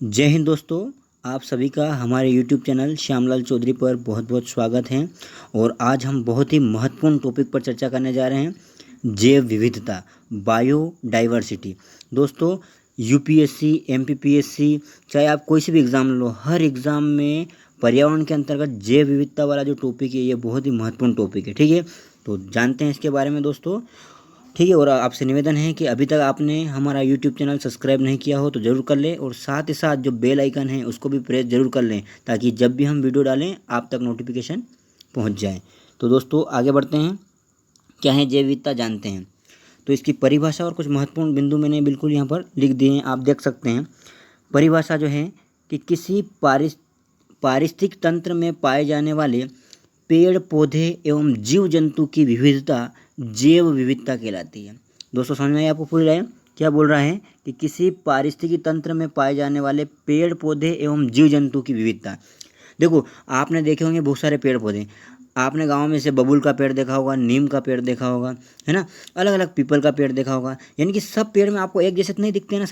जय हिंद दोस्तों। आप सभी का हमारे YouTube चैनल श्यामलाल चौधरी पर बहुत बहुत स्वागत है। और आज हम बहुत ही महत्वपूर्ण टॉपिक पर चर्चा करने जा रहे हैं, जैव विविधता, बायोडाइवर्सिटी। दोस्तों, यूपीएससी, एमपीपीएससी, चाहे आप कोई से भी एग्ज़ाम लो, हर एग्ज़ाम में पर्यावरण के अंतर्गत जैव विविधता वाला जो टॉपिक है ये बहुत ही महत्वपूर्ण टॉपिक है। ठीक है, तो जानते हैं इसके बारे में दोस्तों। ठीक है, और आपसे निवेदन है कि अभी तक आपने हमारा यूट्यूब चैनल सब्सक्राइब नहीं किया हो तो ज़रूर कर लें, और साथ ही साथ जो बेल आइकन है उसको भी प्रेस ज़रूर कर लें, ताकि जब भी हम वीडियो डालें आप तक नोटिफिकेशन पहुंच जाए। तो दोस्तों आगे बढ़ते हैं, क्या है जैव विविधता जानते हैं। तो इसकी परिभाषा और कुछ महत्वपूर्ण बिंदु मैंने बिल्कुल यहाँ पर लिख दिए हैं, आप देख सकते हैं। परिभाषा जो है कि किसी पारिस्थितिक तंत्र में पाए जाने वाले पेड़ पौधे एवं जीव जंतु की विविधता जैव विविधता कहलाती है। दोस्तों समझ में आया आपको पूरी लाइन? क्या बोल रहा है कि किसी पारिस्थितिकी तंत्र में पाए जाने वाले पेड़ पौधे एवं जीव जंतु की विविधता। देखो, आपने देखे होंगे बहुत सारे पेड़ पौधे, आपने गांव में से बबूल का पेड़ देखा होगा, नीम का पेड़ देखा होगा, है ना, अलग अलग पीपल का पेड़ देखा होगा। यानी कि सब पेड़ में आपको एक जैसे तो नहीं दिखते हैं ना,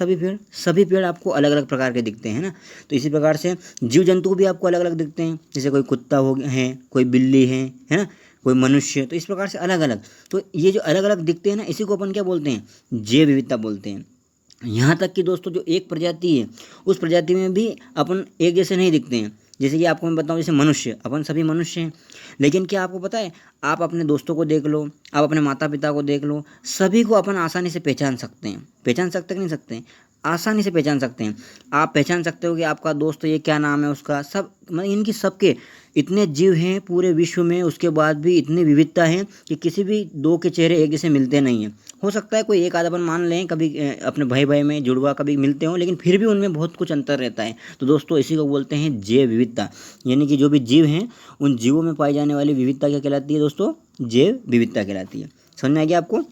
सभी पेड़ आपको अलग अलग प्रकार के दिखते हैं ना। तो इसी प्रकार से जीव जंतु भी आपको अलग अलग दिखते हैं, जैसे कोई कुत्ता हो है, कोई बिल्ली है ना, कोई मनुष्य। तो इस प्रकार से अलग अलग, तो ये जो अलग अलग दिखते हैं ना, इसी को अपन क्या बोलते हैं, जैव विविधता बोलते हैं। यहाँ तक कि दोस्तों जो एक प्रजाति है उस प्रजाति में भी अपन एक जैसे नहीं दिखते हैं। जैसे कि आपको मैं बताऊँ, जैसे मनुष्य, अपन सभी मनुष्य हैं, लेकिन क्या आपको पता है, आप अपने दोस्तों को देख लो, आप अपने माता पिता को देख लो, सभी को अपन आसानी से पहचान सकते हैं। पहचान सकते कि नहीं सकते हैं? आसानी से पहचान सकते हैं। आप पहचान सकते हो कि आपका दोस्त ये क्या नाम है उसका, सब मतलब इनकी सबके इतने जीव हैं पूरे विश्व में, उसके बाद भी इतनी विविधता है कि किसी भी दो के चेहरे एक जैसे मिलते नहीं हैं। हो सकता है कोई एक आध अपन मान लें कभी अपने भाई भाई में जुड़वा कभी मिलते हों, लेकिन फिर भी उनमें बहुत कुछ अंतर रहता है। तो दोस्तों इसी को बोलते हैं जैव विविधता। यानी कि जो भी जीव हैं उन जीवों में पाई जाने वाली विविधता क्या कहलाती है दोस्तों? जैव विविधता कहलाती है। समझ में आ गया आपको?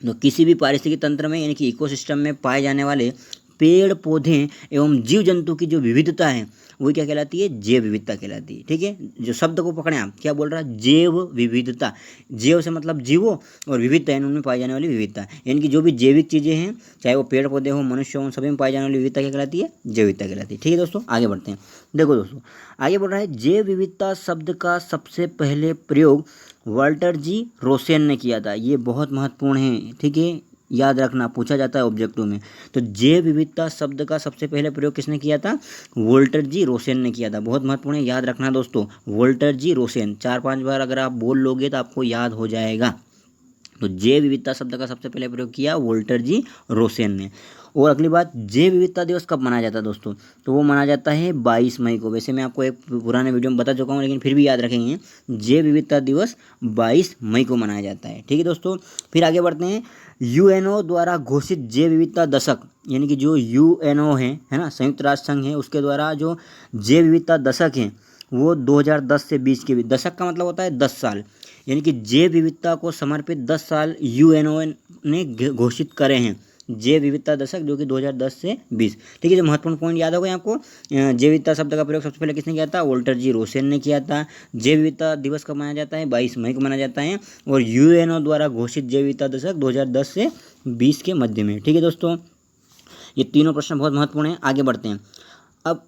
तो किसी भी पारिस्थितिकी तंत्र में यानी कि इकोसिस्टम में पाए जाने वाले पेड़ पौधे एवं जीव जंतु की जो विविधता है वो क्या कहलाती है? जैव विविधता कहलाती है। ठीक है, जो शब्द को पकड़ें आप, क्या बोल रहा है? जैव विविधता। जैव से मतलब जीवो, और विविधता है उनमें पाई जाने वाली विविधता। यानी कि जो भी जैविक चीज़ें हैं, चाहे वो पेड़ पौधे हो, मनुष्य हो, सभी में पाई जाने वाली विविधता क्या कहलाती है? जैव विविधता कहलाती है। ठीक है दोस्तों, आगे बढ़ते हैं। देखो दोस्तों, आगे बढ़ रहा है, जैव विविधता शब्द का सबसे पहले प्रयोग वाल्टर जी रोसेन ने किया था। ये बहुत महत्वपूर्ण है, ठीक है, याद रखना, पूछा जाता है ऑब्जेक्टिव में। तो जैव विविधता शब्द का सबसे पहले प्रयोग किसने किया था? वोल्टर जी रोसेन ने किया था। बहुत महत्वपूर्ण है, याद रखना दोस्तों, वोल्टर जी रोसेन। 4-5 बार अगर आप बोल लोगे तो आपको याद हो जाएगा। तो जैव विविधता शब्द का सबसे पहले प्रयोग किया वोल्टर जी रोसेन ने। और अगली बात, जैव विविधता दिवस कब मनाया जाता है दोस्तों? तो वो मनाया जाता है 22 मई को। वैसे मैं आपको एक पुराने वीडियो में बता चुका हूँ, लेकिन फिर भी याद रखेंगे, जैव विविधता दिवस 22 मई को मनाया जाता है। ठीक है दोस्तों, फिर आगे बढ़ते हैं। यूएनओ द्वारा घोषित जैव विविधता दशक, यानी कि जो यूएनओ है ना, संयुक्त राष्ट्र संघ है, उसके द्वारा जो जैव विविधता दशक है वो 2010 से 20 के बीच। दशक का मतलब होता है 10 साल, यानी कि जैव विविधता को समर्पित 10 साल यूएनओ ने घोषित करे हैं। जैव विविधता दशक जो कि 2010 से 20। ठीक है, जो महत्वपूर्ण पॉइंट याद होगा आपको, जैव विविधता शब्द का प्रयोग सबसे पहले किसने किया था? वोल्टर जी रोसेन ने किया था। जैव विविधता दिवस कब मनाया जाता है? 22 मई को मनाया जाता है। और यूएनओ द्वारा घोषित जैव विविधता दशक 2010 से 20 के मध्य में। ठीक है दोस्तों, ये तीनों प्रश्न बहुत महत्वपूर्ण हैं। आगे बढ़ते हैं। अब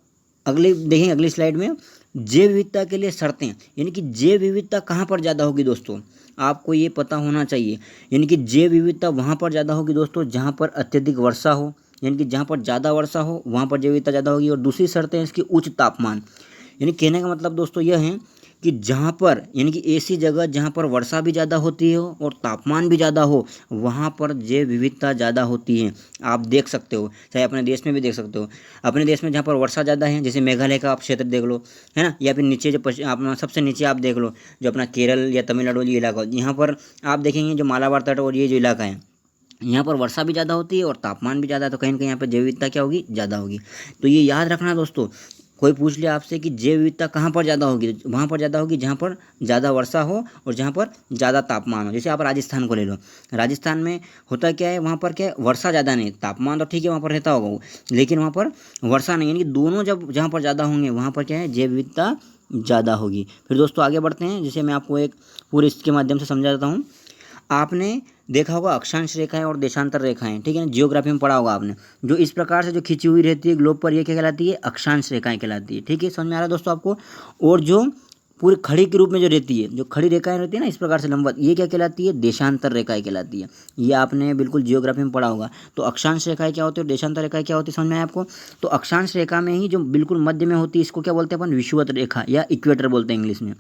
अगले देखें, अगली स्लाइड में जैव विविधता के लिए शर्तें, यानी कि जैव विविधता कहाँ पर ज़्यादा होगी दोस्तों, आपको ये पता होना चाहिए। यानी कि जैव विविधता वहाँ पर ज़्यादा होगी दोस्तों जहाँ पर अत्यधिक वर्षा हो, यानी कि जहाँ पर ज़्यादा वर्षा हो वहाँ पर जैव विविधता ज़्यादा होगी। और दूसरी शर्त है इसकी उच्च तापमान। यानी कहने का मतलब दोस्तों यह है कि जहाँ पर, यानी कि ऐसी जगह जहाँ पर वर्षा भी ज़्यादा होती हो और तापमान भी ज़्यादा हो, वहाँ पर जैव विविधता ज़्यादा होती है। आप देख सकते हो, चाहे अपने देश में भी देख सकते हो। अपने देश में जहाँ पर वर्षा ज़्यादा है, जैसे मेघालय का आप क्षेत्र देख लो, है ना, या फिर नीचे जो अपना सबसे नीचे आप देख लो, जो अपना केरल या तमिलनाडु ये इलाका, यहाँ पर आप देखेंगे जो मालाबार तट और ये जो इलाका है, यहाँ पर वर्षा भी ज़्यादा होती है और तापमान भी ज़्यादा है। तो कहीं ना कहीं यहाँ पर जैव विविधता क्या होगी? ज़्यादा होगी। तो ये याद रखना दोस्तों, कोई पूछ लिया आपसे कि जैव विविधता कहाँ पर ज़्यादा होगी, वहाँ पर ज़्यादा होगी जहाँ पर ज़्यादा वर्षा हो और जहाँ पर ज़्यादा तापमान हो। जैसे आप राजस्थान को ले लो, राजस्थान में होता क्या है, वहाँ पर क्या है, वर्षा ज़्यादा नहीं, तापमान तो ठीक है वहाँ पर रहता होगा वो, लेकिन वहाँ पर वर्षा नहीं, यानी कि दोनों जब जहाँ पर ज़्यादा होंगे वहाँ पर क्या है, जैव विविधता ज़्यादा होगी। फिर दोस्तों आगे बढ़ते हैं, जैसे मैं आपको एक पूरे इसके माध्यम से समझा देता हूँ। आपने देखा होगा अक्षांश रेखाएं और देशांतर रेखाएं, ठीक है ना, जियोग्राफी में पढ़ा होगा आपने। जो इस प्रकार से जो खींची हुई रहती है ग्लोब पर, ये क्या कहलाती है? अक्षांश रेखाएं कहलाती है, ठीक है, समझ में आ रहा है दोस्तों आपको। और जो पूरी खड़ी के रूप में जो रहती है, जो खड़ी रेखाएं रहती है ना इस प्रकार से लंबवत, ये क्या कहलाती है? देशांतर रेखाएं कहलाती है। ये आपने बिल्कुल जियोग्राफी में पढ़ा होगा। तो अक्षांश रेखाएं क्या होती है और देशांतर रेखाएं क्या होती है, समझ में आया आपको? तो अक्षांश रेखा में ही जो बिल्कुल मध्य में होती है, इसको क्या बोलते हैं अपन? विषुवत रेखा या इक्वेटर बोलते हैं इंग्लिश में,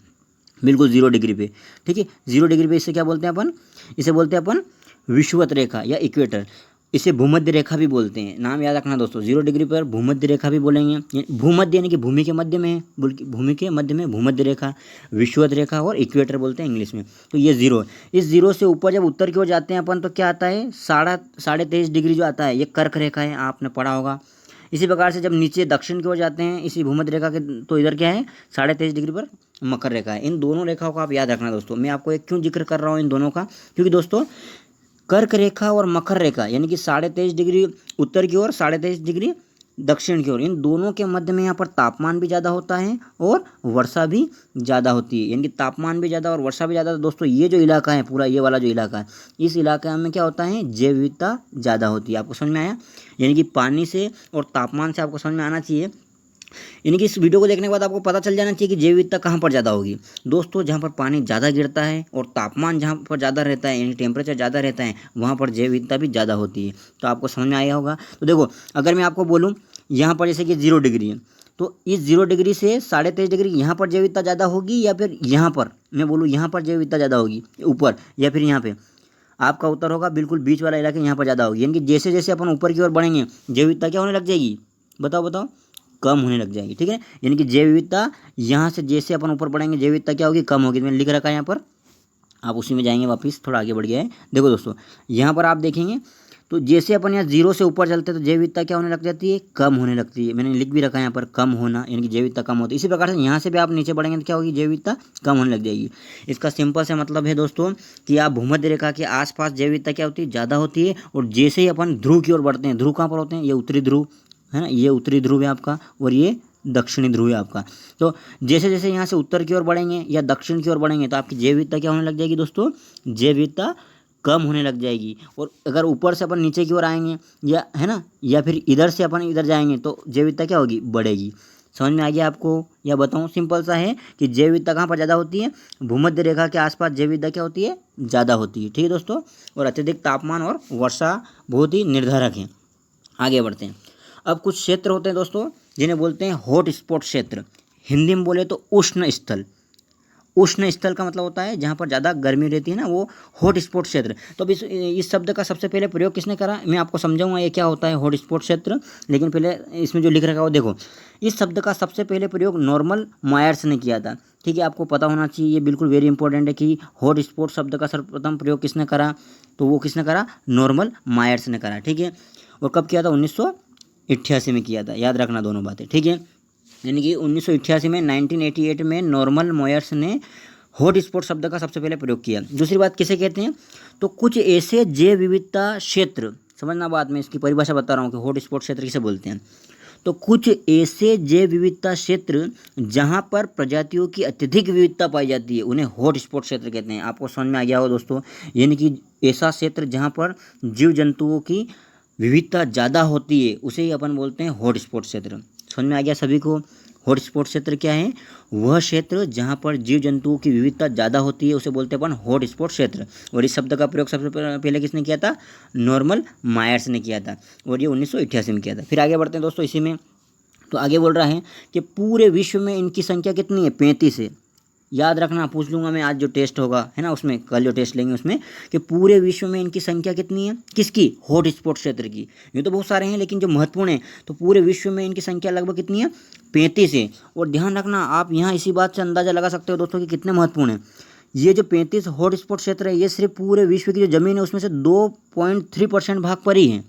बिल्कुल 0 डिग्री पे, ठीक है। 0 डिग्री पे इसे क्या बोलते हैं अपन? इसे बोलते हैं अपन विषुवत रेखा या इक्वेटर। इसे भूमध्य रेखा भी बोलते हैं, नाम याद रखना दोस्तों। 0 डिग्री पर भूमध्य रेखा भी बोलेंगे। भूमध्य यानी कि भूमि के मध्य में है, बल्कि भूमि के मध्य में भूमध्य रेखा, विषुवत रेखा और इक्वेटर बोलते हैं इंग्लिश में। तो ये 0, इस 0 से ऊपर जब उत्तर की ओर जाते हैं अपन, तो क्या आता है? 23.5 डिग्री जो आता है, ये कर्क रेखा है, आपने पढ़ा होगा। इसी प्रकार से जब नीचे दक्षिण की ओर जाते हैं इसी भूमध्य रेखा के, तो इधर क्या है? 23.5 डिग्री पर मकर रेखा है। इन दोनों रेखाओं का आप याद रखना दोस्तों। मैं आपको एक क्यों जिक्र कर रहा हूँ इन दोनों का, क्योंकि दोस्तों कर्क रेखा और मकर रेखा यानी कि 23.5 डिग्री उत्तर की ओर, 23.5 डिग्री दक्षिण की ओर, इन दोनों के मध्य में यहाँ पर तापमान भी ज़्यादा होता है और वर्षा भी ज़्यादा होती है। यानी कि तापमान भी ज़्यादा और वर्षा भी ज़्यादा। तो दोस्तों ये जो इलाका है पूरा, ये वाला जो इलाका है, इस इलाके में क्या होता है? जैव विविधता ज़्यादा होती है। आपको समझ में आया? यानी कि पानी से और तापमान से आपको समझ में आना चाहिए। यानी कि इस वीडियो को देखने के बाद आपको पता चल जाना चाहिए कि जैव विविधता कहाँ पर ज़्यादा होगी। दोस्तों जहाँ पर पानी ज़्यादा गिरता है और तापमान जहाँ पर ज़्यादा रहता है, यानी टेम्परेचर ज़्यादा रहता है, वहाँ पर जैव विविधता भी ज़्यादा होती है। तो आपको समझ में आया होगा। तो देखो, अगर मैं आपको बोलूँ यहाँ पर जैसे कि 0 डिग्री है, तो इस 0 डिग्री से 23.5 डिग्री यहाँ पर जैव विविधता ज़्यादा होगी, या फिर यहाँ पर मैं बोलूँ यहाँ पर जैव विविधता ज़्यादा होगी ऊपर, या फिर यहाँ पे? आपका उत्तर होगा बिल्कुल बीच वाला इलाका, यहाँ पर ज़्यादा होगी। यानी कि जैसे जैसे अपन ऊपर की ओर बढ़ेंगे जैव विविधता क्या होने लग जाएगी? बताओ बताओ, कम होने लग जाएगी, ठीक है। यानी कि जैव विविधता यहाँ से जैसे अपन ऊपर बढ़ेंगे जैव विविधता क्या होगी? कम होगी। मैंने लिख रखा है यहाँ पर, आप उसी में जाएंगे वापस, थोड़ा आगे बढ़ गया है। देखो दोस्तों, यहाँ पर आप देखेंगे तो जैसे अपन यहाँ 0 से ऊपर चलते हैं तो जैव विविधता क्या होने लग जाती है? कम होने लगती है। मैंने लिख भी रखा है यहाँ पर, कम होना, यानी कि जैव विविधता कम होती है। इसी प्रकार से यहाँ से भी आप नीचे बढ़ेंगे तो क्या होगी? जैव विविधता कम होने लग जाएगी। इसका सिंपल से मतलब है दोस्तों कि आप भूमध्य रेखा के आसपास जैव विविधता क्या होती है? ज़्यादा होती है। और जैसे ही अपन ध्रुव की ओर बढ़ते हैं, ध्रुव कहाँ पर होते हैं? ये उत्तरी ध्रुव है ना, ये उत्तरी ध्रुव है आपका, और ये दक्षिणी ध्रुव है आपका। तो जैसे जैसे यहाँ से उत्तर की ओर बढ़ेंगे या दक्षिण की ओर बढ़ेंगे तो आपकी जैव विविधता क्या होने लग जाएगी दोस्तों? जैव विविधता कम होने लग जाएगी। और अगर ऊपर से अपन नीचे की ओर आएंगे, या है ना, या फिर इधर से अपन इधर जाएंगे, तो जैव विविधता क्या होगी? बढ़ेगी। समझ में आ गया आपको? या बताऊँ? सिंपल सा है कि जैव विविधता कहाँ पर ज़्यादा होती है? भूमध्य रेखा के आसपास जैव विविधता क्या होती है? ज़्यादा होती है, ठीक है दोस्तों। और अत्यधिक तापमान और वर्षा बहुत ही निर्धारक है। आगे बढ़ते हैं। अब कुछ क्षेत्र होते हैं दोस्तों जिन्हें बोलते हैं हॉट स्पॉट क्षेत्र। हिंदी में बोले तो उष्ण स्थल। उष्ण स्थल का मतलब होता है जहाँ पर ज़्यादा गर्मी रहती है ना, वो हॉट स्पॉट क्षेत्र। तो अब इस शब्द का सबसे पहले प्रयोग किसने करा? मैं आपको समझाऊंगा ये क्या होता है हॉट स्पॉट क्षेत्र, लेकिन पहले इसमें जो लिख रखा है वो देखो। इस शब्द का सबसे पहले प्रयोग नॉर्मन मायर्स ने किया था, ठीक है। आपको पता होना चाहिए, ये बिल्कुल वेरी इंपॉर्टेंट है कि हॉट स्पॉट शब्द का सर्वप्रथम प्रयोग किसने करा? तो वो किसने करा? नॉर्मन मायर्स ने करा, ठीक है। और कब किया था? 1988 में किया था। याद रखना दोनों बातें, ठीक है। यानी कि 1988 में, 1988 में नॉर्मन मायर्स ने हॉट स्पॉट शब्द का सबसे पहले प्रयोग किया। दूसरी बात किसे कहते हैं? तो कुछ ऐसे जैव विविधता क्षेत्र, समझना बात, में इसकी परिभाषा बता रहा हूँ कि हॉट स्पॉट क्षेत्र किसे बोलते हैं। तो कुछ ऐसे जैव विविधता क्षेत्र जहाँ पर प्रजातियों की अत्यधिक विविधता पाई जाती है, उन्हें हॉट स्पॉट क्षेत्र कहते हैं। आपको समझ में आ गया हो दोस्तों? यानी कि ऐसा क्षेत्र जहाँ पर जीव जंतुओं की विविधता ज़्यादा होती है, उसे ही अपन बोलते हैं हॉट स्पॉट क्षेत्र। समझ में आ गया सभी को? हॉट स्पॉट क्षेत्र क्या है? वह क्षेत्र जहाँ पर जीव जंतुओं की विविधता ज़्यादा होती है, उसे बोलते हैं अपन हॉट स्पॉट क्षेत्र। और इस शब्द का प्रयोग सबसे पहले किसने किया था? नॉर्मन मायर्स ने किया था, और ये 1988 में किया था। फिर आगे बढ़ते हैं दोस्तों इसी में। तो आगे बोल रहा है कि पूरे विश्व में इनकी संख्या कितनी है? 35 है। याद रखना, पूछ लूँगा मैं आज जो टेस्ट होगा, है ना, उसमें कल जो टेस्ट लेंगे उसमें, कि पूरे विश्व में इनकी संख्या कितनी है? किसकी? हॉट स्पॉट क्षेत्र की। ये तो बहुत सारे हैं लेकिन जो महत्वपूर्ण है, तो पूरे विश्व में इनकी संख्या लगभग कितनी है? 35 है। और ध्यान रखना, आप यहाँ इसी बात से अंदाज़ा लगा सकते हो दोस्तों कि कितने महत्वपूर्ण है। ये जो 35 हॉट स्पॉट क्षेत्र है, ये सिर्फ पूरे विश्व की जो ज़मीन है उसमें से 2.3% भाग पर ही है।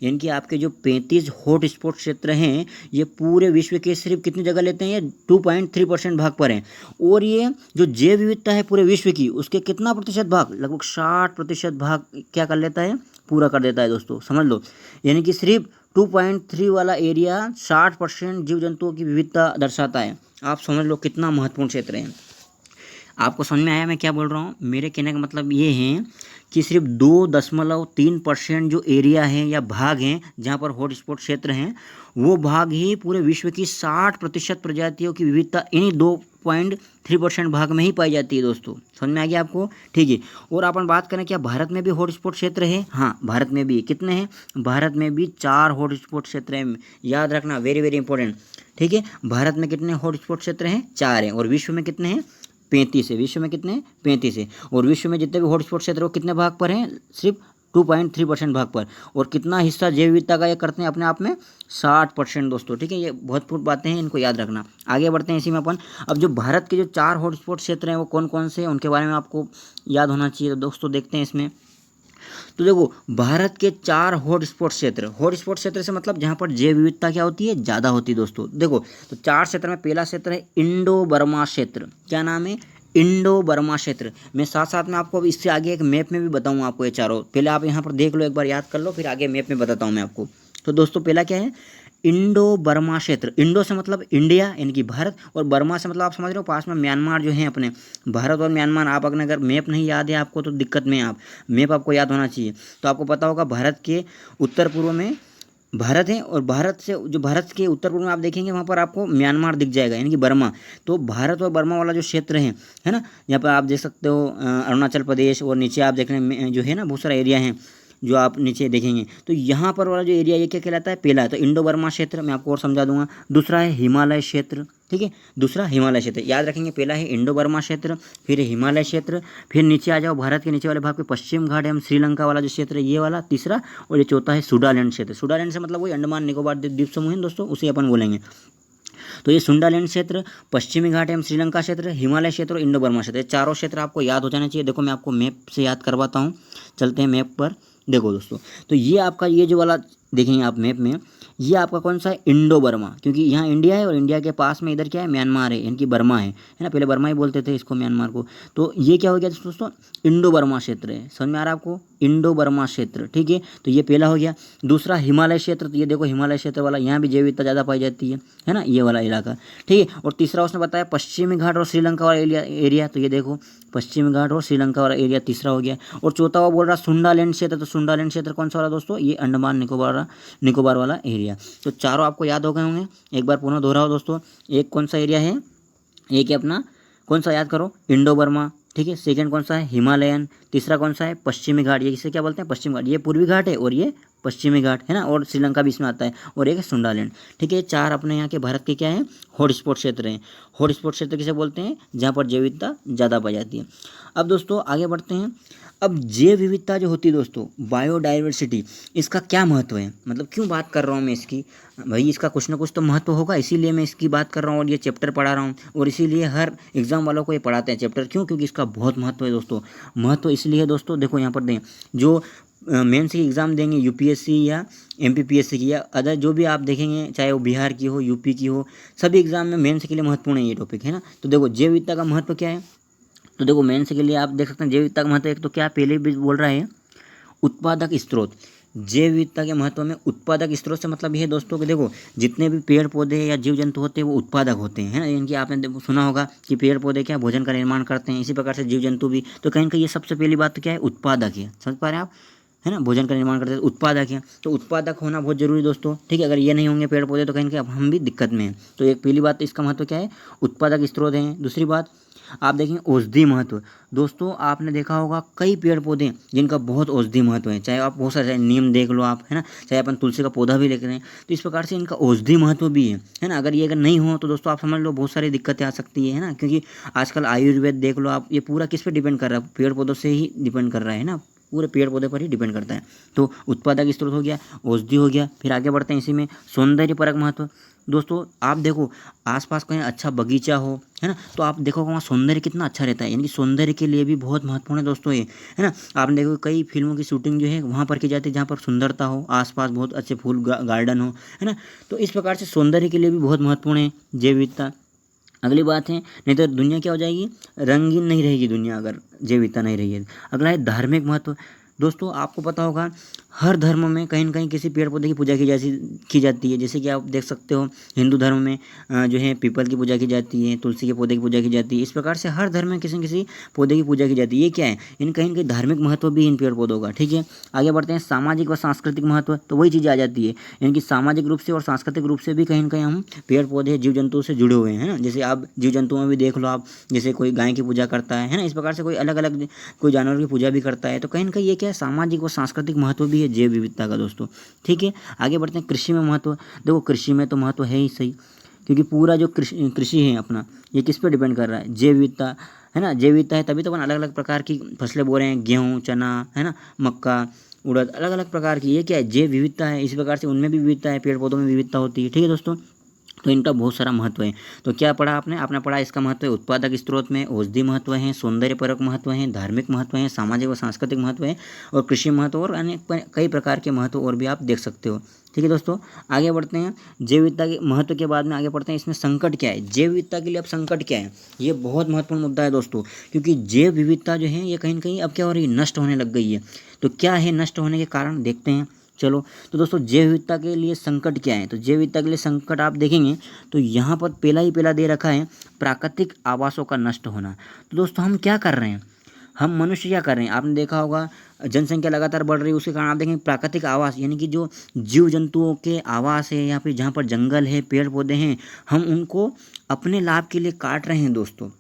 यानी कि आपके जो 35 हॉट स्पॉट क्षेत्र हैं, ये पूरे विश्व के सिर्फ कितनी जगह लेते हैं? ये 2.3% भाग पर हैं। और ये जो जैव विविधता है पूरे विश्व की, उसके कितना प्रतिशत भाग? लगभग 60% भाग क्या कर लेता है? पूरा कर देता है दोस्तों, समझ लो। यानी कि सिर्फ 2.3 वाला एरिया 60% जीव जंतुओं की विविधता दर्शाता है। आप समझ लो कितना महत्वपूर्ण क्षेत्र है। आपको समझ में आया मैं क्या बोल रहा हूँ? मेरे कहने का मतलब ये है कि सिर्फ 2.3% जो एरिया है या भाग हैं जहाँ पर हॉटस्पॉट क्षेत्र हैं, वो भाग ही पूरे विश्व की 60% प्रजातियों की विविधता इन्हीं 2.3% भाग में ही पाई जाती है दोस्तों। समझ में आ गया आपको? ठीक है। और अपन बात करें क्या भारत में भी हॉटस्पॉट क्षेत्र है? हाँ, भारत में भी कितने हैं? भारत में भी 4 हॉटस्पॉट क्षेत्र हैं। याद रखना, वेरी वेरी इंपॉर्टेंट। ठीक है, भारत में कितने हॉटस्पॉट क्षेत्र हैं? 4 हैं। और विश्व में कितने हैं? 35 है। विश्व में कितने हैं? 35 है। और विश्व में जितने भी हॉटस्पॉट क्षेत्र वो कितने भाग पर हैं? सिर्फ 2.3% भाग पर। और कितना हिस्सा जैव विविधता का ये करते हैं अपने आप में? 60% दोस्तों। ठीक है, ये महत्वपूर्ण बातें हैं, इनको याद रखना। आगे बढ़ते हैं इसी में अपन। अब जो भारत के जो 4 हॉटस्पॉट क्षेत्र हैं वो कौन कौन से हैं उनके बारे में आपको याद होना चाहिए। तो दोस्तों देखते हैं इसमें। तो देखो, भारत के 4 हॉटस्पॉट क्षेत्र से मतलब जहाँ पर जैव विविधता क्या होती है? ज़्यादा होती है दोस्तों। देखो, तो 4 क्षेत्र में पहला क्षेत्र है इंडो बर्मा क्षेत्र। क्या नाम है? इंडो बर्मा क्षेत्र। मैं साथ साथ में आपको अब इससे आगे एक मैप में भी बताऊंगा आपको ये चारों। पहले आप यहाँ पर देख लो, एक बार याद कर लो, फिर आगे मैप में बताता हूँ मैं आपको। तो दोस्तों पहला क्या है? इंडो बर्मा क्षेत्र। इंडो से मतलब इंडिया यानी कि भारत, और बर्मा से मतलब आप समझ रहे हो पास में म्यांमार जो है अपने। भारत और म्यांमार, आप अगर मैप नहीं याद है आपको तो दिक्कत में आप, मैप आपको याद होना चाहिए। तो आपको पता होगा भारत के उत्तर पूर्व में भारत है, और भारत से जो भारत के उत्तर पूर्व में आप देखेंगे वहाँ पर आपको म्यांमार दिख जाएगा यानी कि बर्मा। तो भारत और बर्मा वाला जो क्षेत्र है ना, यहाँ पर आप देख सकते हो अरुणाचल प्रदेश, और नीचे आप देख रहे हैं जो है ना बहुत सारा एरिया है जो आप नीचे देखेंगे। तो यहाँ पर वाला जो एरिया ये क्या कहलाता है? पहला है तो इंडो बर्मा क्षेत्र, मैं आपको और समझा दूंगा। दूसरा है हिमालय क्षेत्र। ठीक है, दूसरा हिमालय क्षेत्र याद रखेंगे। पहला है इंडो बर्मा क्षेत्र, फिर हिमालय क्षेत्र, फिर नीचे आ जाओ भारत के नीचे वाले भाग पे पश्चिम घाट एवं श्रीलंका वाला जो क्षेत्र है ये वाला तीसरा, और ये चौथा है सुडालैंड क्षेत्र। सुडालैंड से मतलब वही अंडमान निकोबार द्वीप समूह है दोस्तों, उसे अपन बोलेंगे। तो ये सुंडालैंड क्षेत्र, पश्चिमी घाट एवं श्रीलंका क्षेत्र, हिमालय क्षेत्र और इंडो बर्मा क्षेत्र, ये चारों क्षेत्र आपको याद हो जाना चाहिए। देखो मैं आपको मैप से याद करवाता हूँ, चलते हैं मैप पर। देखो दोस्तों, तो ये आपका ये जो वाला देखेंगे आप मैप में, ये आपका कौन सा है? इंडो बर्मा, क्योंकि यहाँ इंडिया है और इंडिया के पास में इधर क्या है? म्यांमार है, यानी कि बर्मा है ना। पहले बर्मा ही बोलते थे इसको, म्यांमार को। तो ये क्या हो गया दोस्तों? इंडो बर्मा क्षेत्र है। समझ में आ रहा है आपको? इंडो बर्मा क्षेत्र। ठीक है, तो ये पहला हो गया। दूसरा हिमालय क्षेत्र, तो ये देखो हिमालय क्षेत्र वाला, यहाँ भी जैव विविधता ज़्यादा पाई जाती है ना, ये वाला इलाका। ठीक है, और तीसरा उसने बताया पश्चिमी घाट और श्रीलंका वाला एरिया, तो ये देखो पश्चिमी घाट और श्रीलंका वाला एरिया तीसरा हो गया। और चौथा वो बोल रहा सुंडालैंड क्षेत्र, तो सुंडालैंड क्षेत्र कौन सा वाला दोस्तों? ये अंडमान निकोबार वाला एरिया। तो चारों आपको याद हो गए होंगे, एक बार पुनः दोहराओ दोस्तों। एक कौन सा एरिया है? एक है अपना कौन सा, याद करो, इंडो बर्मा। ठीक है, सेकंड कौन सा है? हिमालयन। तीसरा कौन सा है? पश्चिमी घाट। ये किसे क्या बोलते हैं? पश्चिमी घाट। ये पूर्वी घाट है और ये पश्चिमी घाट है ना, और श्रीलंका भी इसमें आता है, और एक है सुंडालैंड। ठीक है, 4 अपने यहाँ के भारत के क्या हैं? हॉटस्पॉट क्षेत्र हैं। हॉटस्पॉट क्षेत्र किसे बोलते हैं? जहाँ पर जैव विविधता ज़्यादा पाई जाती है। अब दोस्तों आगे बढ़ते हैं। अब जैव विविधता जो होती है दोस्तों, बायोडाइवर्सिटी, इसका क्या महत्व है? मतलब क्यों बात कर रहा हूँ मैं इसकी? भाई इसका कुछ ना कुछ तो महत्व होगा, इसीलिए मैं इसकी बात कर रहा हूँ और ये चैप्टर पढ़ा रहा हूँ, और इसीलिए हर एग्जाम वालों को ये पढ़ाते हैं चैप्टर। क्यों? क्योंकि इसका बहुत महत्व है दोस्तों। महत्व इसलिए है दोस्तों, देखो यहाँ पर दें, जो मेंस की एग्ज़ाम देंगे यूपीएससी या एमपीपीएससी की या अदर जो भी आप देखेंगे, चाहे वो बिहार की हो, यूपी की हो, सभी एग्जाम में मेंस के लिए महत्वपूर्ण है ये टॉपिक, है ना। तो देखो जैव विविधता का महत्व क्या है? तो देखो मेंस के लिए आप देख सकते हैं जैव विविधता का महत्व, एक तो क्या पहले भी बोल रहा है, उत्पादक स्रोत। जैव विविधता के महत्व में उत्पादक स्रोत से मतलब ये है दोस्तों कि देखो जितने भी पेड़ पौधे या जीव जंतु होते हैं वो उत्पादक होते हैं, है ना। इनकी आपने सुना होगा कि पेड़ पौधे क्या भोजन का निर्माण करते हैं, इसी प्रकार से जीव जंतु भी। तो कहीं ना कहीं ये सबसे पहली बात तो क्या है? उत्पादक है। समझ पा रहे हैं आप, है ना। भोजन का निर्माण करते हैं, उत्पादक है। तो उत्पादक होना बहुत जरूरी दोस्तों। ठीक है, अगर ये नहीं होंगे पेड़ पौधे तो कहीं ना कहीं हम भी दिक्कत में हैं। तो एक पहली बात इसका महत्व क्या है? उत्पादक स्रोत हैं। दूसरी बात आप देखेंगे औषधि महत्व। दोस्तों आपने देखा होगा कई पेड़ पौधे जिनका बहुत औषधि महत्व है, चाहे आप बहुत सारे, चाहे नीम देख लो आप, है ना, चाहे अपन तुलसी का पौधा भी लेकर हैं, तो इस प्रकार से इनका औषधि महत्व भी है ना। अगर ये अगर नहीं हो तो दोस्तों आप समझ लो बहुत सारी दिक्कतें आ सकती है ना, क्योंकि आजकल आयुर्वेद देख लो आप, ये पूरा किस पे डिपेंड कर रहा है? पेड़ पौधों से ही डिपेंड कर रहा है ना, पूरे पेड़ पौधे पर ही डिपेंड करता है। तो उत्पादक स्रोत हो गया, औषधि हो गया। फिर आगे बढ़ते हैं इसी में सौंदर्य परक महत्व। दोस्तों आप देखो आसपास कहीं अच्छा बगीचा हो, है ना, तो आप देखो वहाँ सौंदर्य कितना अच्छा रहता है, यानी कि सौंदर्य के लिए भी बहुत महत्वपूर्ण है दोस्तों ये, है ना। आपने देखो कई फिल्मों की शूटिंग जो है वहाँ पर की जाती है जहाँ पर सुंदरता हो, आसपास बहुत अच्छे फूल गार्डन हो, है ना। तो इस प्रकार से सौंदर्य के लिए भी बहुत महत्वपूर्ण है जैव विविधता। अगली बात है, नहीं तो दुनिया क्या हो जाएगी? रंगीन नहीं रहेगी दुनिया अगर जैव विविधता नहीं रही है। अगला है धार्मिक महत्व। दोस्तों आपको पता होगा हर धर्म में कहीं न कहीं किसी पेड़ पौधे की पूजा की जाती है। जैसे कि आप देख सकते हो हिंदू धर्म में जो है पीपल की पूजा की जाती है, तुलसी के पौधे की पूजा की जाती है। इस प्रकार से हर धर्म में किसी न किसी पौधे की पूजा की जाती है। ये क्या है, इन कहीं न कहीं धार्मिक महत्व भी इन पेड़ पौधों का, ठीक है। आगे बढ़ते हैं, सामाजिक व सांस्कृतिक महत्व, तो वही चीज़ आ जाती है। यानी कि सामाजिक रूप से और सांस्कृतिक रूप से भी कहीं न कहीं हम पेड़ पौधे जीव जंतुओं से जुड़े हुए हैं, है ना। जैसे आप जीव जंतुओं में भी देख लो आप, जैसे कोई गाय की पूजा करता है ना। इस प्रकार से कोई अलग अलग कोई जानवर की पूजा भी करता है। तो कहीं न कहीं ये क्या है, सामाजिक और सांस्कृतिक महत्व भी है जैव विविधता का दोस्तों, ठीक है। आगे बढ़ते हैं, कृषि में महत्व। देखो कृषि में तो महत्व है ही सही, क्योंकि पूरा जो कृषि है अपना, ये किस पे डिपेंड कर रहा है, जैव विविधता, है ना। जैव विविधता है तभी तो अपन अलग अलग प्रकार की फसलें बो रहे हैं, गेहूँ, चना, है ना, मक्का, उड़द, अलग अलग प्रकार की। ये क्या है, जैव विविधता है। इस प्रकार से उनमें भी विविधता है, पेड़ पौधों में विविधता होती है, ठीक है दोस्तों। तो इनका बहुत सारा महत्व है। तो क्या पढ़ा आपने पढ़ा, इसका महत्व है उत्पादक स्रोत में, औषधि महत्व है, सौंदर्यपरक महत्व है, धार्मिक महत्व है, सामाजिक व सांस्कृतिक महत्व है, और कृषि महत्व, और अन्य कई प्रकार के महत्व और भी आप देख सकते हो, ठीक है दोस्तों। आगे बढ़ते हैं, जैव विविधता के महत्व के बाद में आगे बढ़ते हैं, इसमें संकट क्या है, जैव विविधता के लिए अब संकट क्या है। ये बहुत महत्वपूर्ण मुद्दा है दोस्तों, क्योंकि जैव विविधता जो है ये कहीं न कहीं अब क्या हो रही है, नष्ट होने लग गई है। तो क्या है नष्ट होने के कारण, देखते हैं चलो। तो दोस्तों जैव विविधता के लिए संकट क्या है, तो जैव विविधता के लिए संकट आप देखेंगे तो यहाँ पर पहला दे रखा है, प्राकृतिक आवासों का नष्ट होना। तो दोस्तों हम क्या कर रहे हैं, हम मनुष्य क्या कर रहे हैं, आपने देखा होगा जनसंख्या लगातार बढ़ रही है, उसके कारण आप देखेंगे प्राकृतिक आवास, यानी कि जो जीव जंतुओं के आवास है, या फिर जहाँ पर जंगल है, पेड़ पौधे हैं, हम उनको अपने लाभ के लिए काट रहे हैं दोस्तों।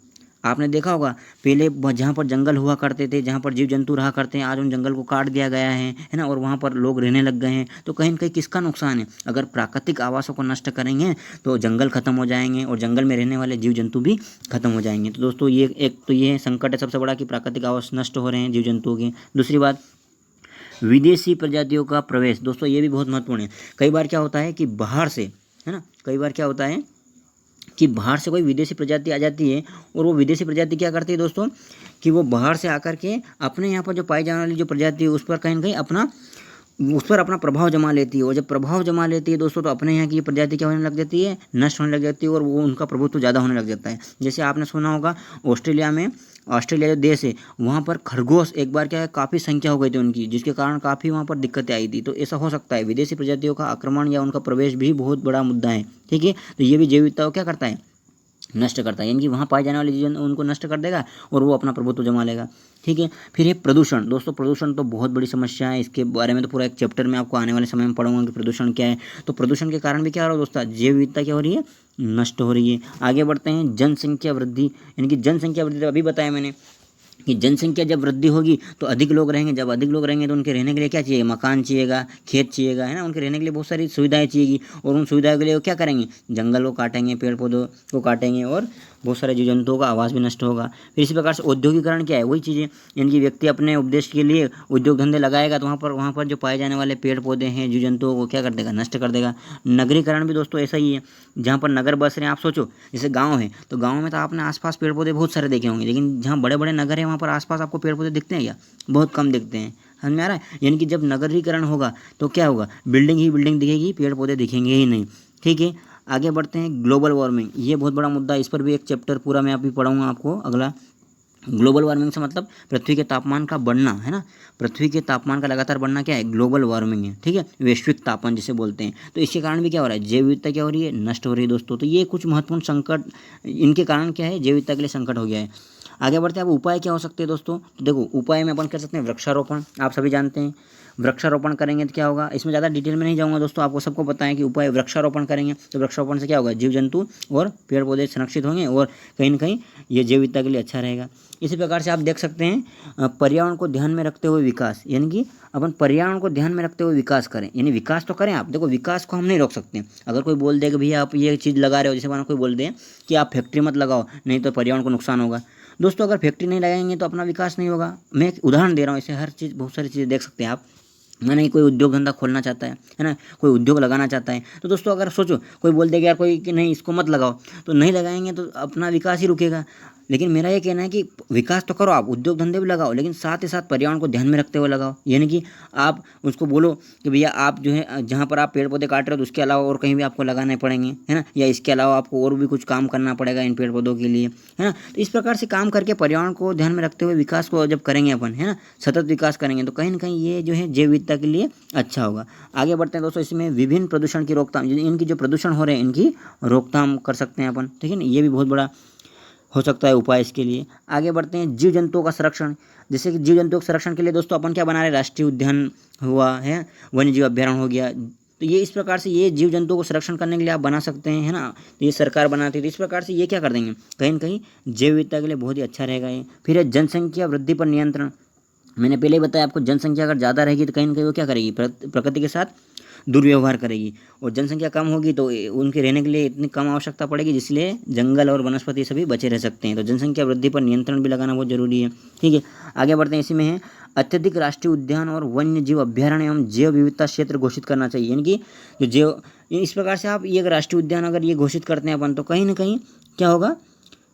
आपने देखा होगा पहले जहाँ पर जंगल हुआ करते थे, जहाँ पर जीव जंतु रहा करते हैं, आज उन जंगल को काट दिया गया है ना, और वहाँ पर लोग रहने लग गए हैं। तो कहीं न कहीं किसका नुकसान है, अगर प्राकृतिक आवासों को नष्ट करेंगे तो जंगल खत्म हो जाएंगे, और जंगल में रहने वाले जीव जंतु भी खत्म हो जाएंगे। तो दोस्तों ये एक तो ये संकट है सबसे बड़ा, कि प्राकृतिक आवास नष्ट हो रहे हैं जीव जंतुओं के। दूसरी बात, विदेशी प्रजातियों का प्रवेश, दोस्तों ये भी बहुत महत्वपूर्ण है। कई बार क्या होता है कि बाहर से, है ना, कई बार क्या होता है कि बाहर से कोई विदेशी प्रजाति आ जाती है, और वो विदेशी प्रजाति क्या करती है दोस्तों, कि वो बाहर से आकर के अपने यहाँ पर जो पाई जाने वाली जो प्रजाति है उस पर कहीं न कहीं अपना प्रभाव जमा लेती है। और जब प्रभाव जमा लेती है दोस्तों, तो अपने यहाँ की प्रजाति क्या होने लग जाती है, नष्ट होने लग जाती है, और वो उनका प्रभुत्व ज़्यादा होने लग जाता है। जैसे आपने सुना होगा ऑस्ट्रेलिया जो देश है, वहाँ पर खरगोश एक बार क्या है, काफ़ी संख्या हो गई थी उनकी, जिसके कारण काफ़ी वहाँ पर दिक्कतें आई थी। तो ऐसा हो सकता है, विदेशी प्रजातियों का आक्रमण या उनका प्रवेश भी बहुत बड़ा मुद्दा है, ठीक है। तो ये भी जैव विविधता को क्या करता है, नष्ट करता है, यानी कि वहाँ पाए जाने वाले जीवन उनको नष्ट कर देगा, और वो अपना प्रभुत्व जमा लेगा, ठीक है। फिर है प्रदूषण, दोस्तों प्रदूषण तो बहुत बड़ी समस्या है, इसके बारे में तो पूरा एक चैप्टर में आपको आने वाले समय में पढ़ूंगा कि प्रदूषण क्या है। तो प्रदूषण के कारण भी क्या हो रहा है दोस्तों, जैव विविधता क्या हो रही है, नष्ट हो रही है। आगे बढ़ते हैं, जनसंख्या वृद्धि, यानी कि जनसंख्या वृद्धि अभी बताया मैंने कि जनसंख्या जब वृद्धि होगी तो अधिक लोग रहेंगे, जब अधिक लोग रहेंगे तो उनके रहने के लिए क्या चाहिए, मकान चाहिएगा, खेत चाहिएगा, है ना, उनके रहने के लिए बहुत सारी सुविधाएं चाहिएगी, और उन सुविधाओं के लिए वो क्या करेंगे, जंगल को काटेंगे, पेड़ पौधों को काटेंगे, और बहुत सारे जीव जंतुओं का आवास भी नष्ट होगा। फिर इसी प्रकार से औद्योगिकरण क्या है, वही चीज़ें, यानी कि व्यक्ति अपने उपदेश के लिए उद्योग धंधे लगाएगा, तो वहाँ पर जो पाए जाने वाले पेड़ पौधे हैं, जीव जंतुओं को क्या कर देगा, नष्ट कर देगा। नगरीकरण भी दोस्तों ऐसा ही है, जहाँ पर नगर बस रहे हैं, आप सोचो जैसे गाँव है, तो गाँव में तो आपने आसपास पेड़ पौधे बहुत सारे देखे होंगे, लेकिन जहाँ बड़े बड़े नगर है वहाँ पर आसपास आपको पेड़ पौधे दिखते हैं क्या, बहुत कम दिखते हैं, समझ में आ रहा है। यानी कि जब नगरीकरण होगा तो क्या होगा, बिल्डिंग ही बिल्डिंग दिखेगी, पेड़ पौधे दिखेंगे ही नहीं, ठीक है। आगे बढ़ते हैं, ग्लोबल वार्मिंग, ये बहुत बड़ा मुद्दा है, इस पर भी एक चैप्टर पूरा मैं अभी पढ़ाऊंगा आपको अगला। ग्लोबल वार्मिंग से मतलब पृथ्वी के तापमान का बढ़ना, है ना, पृथ्वी के तापमान का लगातार बढ़ना क्या है, ग्लोबल वार्मिंग है, ठीक है, वैश्विक तापमान जिसे बोलते हैं। तो इसके कारण भी क्या हो रहा है, जैव विविधता क्या हो रही है, नष्ट हो रही है दोस्तों। तो ये कुछ महत्वपूर्ण संकट, इनके कारण क्या है, जैव विविधता के लिए संकट हो गया है। आगे बढ़ते हैं, अब उपाय क्या हो सकते हैं दोस्तों। तो देखो उपाय में अपन कर सकते हैं वृक्षारोपण, आप सभी जानते हैं वृक्षारोपण करेंगे तो क्या होगा, इसमें ज़्यादा डिटेल में नहीं जाऊँगा दोस्तों, आपको सबको पता है कि उपाय वृक्षारोपण करेंगे तो वृक्षारोपण से क्या होगा, जीव जंतु और पेड़ पौधे संरक्षित होंगे, और कहीं ना कहीं ये जैव विविधता के लिए अच्छा रहेगा। इसी प्रकार से आप देख सकते हैं पर्यावरण को ध्यान में रखते हुए विकास, यानी कि अपन पर्यावरण को ध्यान में रखते हुए विकास करें, यानी विकास तो करें आप। देखो विकास को हम नहीं रोक सकते, अगर कोई बोल दे कि भैया आप ये चीज़ लगा रहे हो, जैसे मानो कोई बोल दे कि आप फैक्ट्री मत लगाओ नहीं तो पर्यावरण को नुकसान होगा। दोस्तों अगर फैक्ट्री नहीं लगाएंगे तो अपना विकास नहीं होगा। मैं एक उदाहरण दे रहा हूँ, ऐसे हर चीज़ बहुत सारी चीज़ें देख सकते हैं आप। मैंने कोई उद्योग धंधा खोलना चाहता है ना, कोई उद्योग लगाना चाहता है, तो दोस्तों अगर सोचो कोई बोल देगा यार कोई कि नहीं इसको मत लगाओ, तो नहीं लगाएंगे तो अपना विकास ही रुकेगा। लेकिन मेरा ये कहना है कि विकास तो करो आप, उद्योग धंधे भी लगाओ, लेकिन साथ ही साथ पर्यावरण को ध्यान में रखते हुए लगाओ। यानी कि आप उसको बोलो कि भैया आप जो है जहाँ पर आप पेड़ पौधे काट रहे हो तो उसके अलावा और कहीं भी आपको लगाने पड़ेंगे, है ना, या इसके अलावा आपको और भी कुछ काम करना पड़ेगा इन पेड़ पौधों के लिए, है ना। तो इस प्रकार से काम करके पर्यावरण को ध्यान में रखते हुए विकास को जब करेंगे अपन, है ना, सतत विकास करेंगे, तो कहीं ना कहीं ये जो है जैव विविधता के लिए अच्छा होगा। आगे बढ़ते हैं दोस्तों, इसमें विभिन्न प्रदूषण की रोकथाम, इनकी जो प्रदूषण हो रहे हैं इनकी रोकथाम कर सकते हैं अपन, ठीक है ना, ये भी बहुत बड़ा हो सकता है उपाय इसके लिए। आगे बढ़ते हैं जीव जंतुओं का संरक्षण, जैसे कि जीव जंतुओं के संरक्षण के लिए दोस्तों अपन क्या बना रहे हैं, राष्ट्रीय उद्यान हुआ है, वन्य जीव अभ्यारण्य हो गया, तो ये इस प्रकार से ये जीव जंतुओं को संरक्षण करने के लिए आप बना सकते हैं, है ना, तो ये सरकार बनाती है, तो इस प्रकार से ये क्या कर देंगे, कहीं न कहीं जैव विविधता के लिए बहुत ही अच्छा रहेगा ये। फिर है जनसंख्या वृद्धि पर नियंत्रण, मैंने पहले ही बताया आपको, जनसंख्या अगर ज़्यादा रहेगी तो कहीं न कहीं वो क्या करेगी, प्रकृति के साथ दुर्व्यवहार करेगी, और जनसंख्या कम होगी तो उनके रहने के लिए इतनी कम आवश्यकता पड़ेगी, जिसलिए जंगल और वनस्पति सभी बचे रह सकते हैं, तो जनसंख्या वृद्धि पर नियंत्रण भी लगाना बहुत जरूरी है, ठीक है। आगे बढ़ते हैं, इसी में है अत्यधिक राष्ट्रीय उद्यान और वन्य जीव अभ्यारण्य एवं जैव विविधता क्षेत्र घोषित करना चाहिए, यानी कि जो जैव, इस प्रकार से आप ये राष्ट्रीय उद्यान अगर ये घोषित करते हैं अपन, तो कहीं ना कहीं क्या होगा,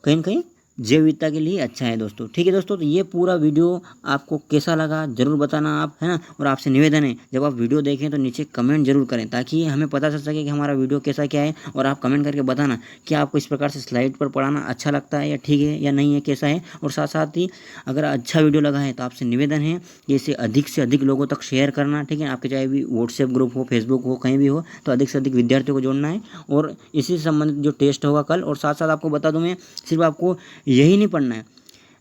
कहीं ना कहीं जैव विविधता के लिए अच्छा है दोस्तों, ठीक है दोस्तों। तो ये पूरा वीडियो आपको कैसा लगा जरूर बताना आप, है ना, और आपसे निवेदन है जब आप वीडियो देखें तो नीचे कमेंट जरूर करें, ताकि हमें पता चल सके कि हमारा वीडियो कैसा क्या है, और आप कमेंट करके बताना कि आपको इस प्रकार से स्लाइड पर पढ़ाना अच्छा लगता है या ठीक है या नहीं है, कैसा है। और साथ साथ ही अगर अच्छा वीडियो लगा है तो आपसे निवेदन है कि इसे अधिक से अधिक लोगों तक शेयर करना, ठीक है, आपके चाहे भी व्हाट्सएप ग्रुप हो, फेसबुक हो, कहीं भी हो, तो अधिक से अधिक विद्यार्थियों को जोड़ना है। और इसी से संबंधित जो टेस्ट होगा कल, और साथ साथ आपको बता दूं मैं, सिर्फ आपको यही नहीं पढ़ना है,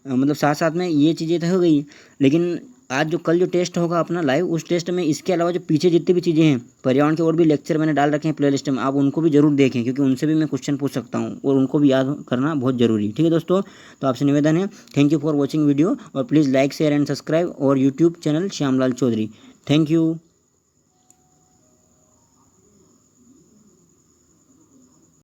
मतलब साथ साथ में ये चीज़ें तो हो गई, लेकिन आज जो कल जो टेस्ट होगा अपना लाइव, उस टेस्ट में इसके अलावा जो पीछे जितनी भी चीज़ें हैं पर्यावरण के और भी लेक्चर मैंने डाल रखे हैं प्लेलिस्ट में, आप उनको भी जरूर देखें, क्योंकि उनसे भी मैं क्वेश्चन पूछ सकता हूँ और उनको भी याद करना बहुत जरूरी है, ठीक है दोस्तों। तो आपसे निवेदन है, thank you for watching video, और please like share and subscribe और YouTube channel Shyamlal Chaudhary. Thank you.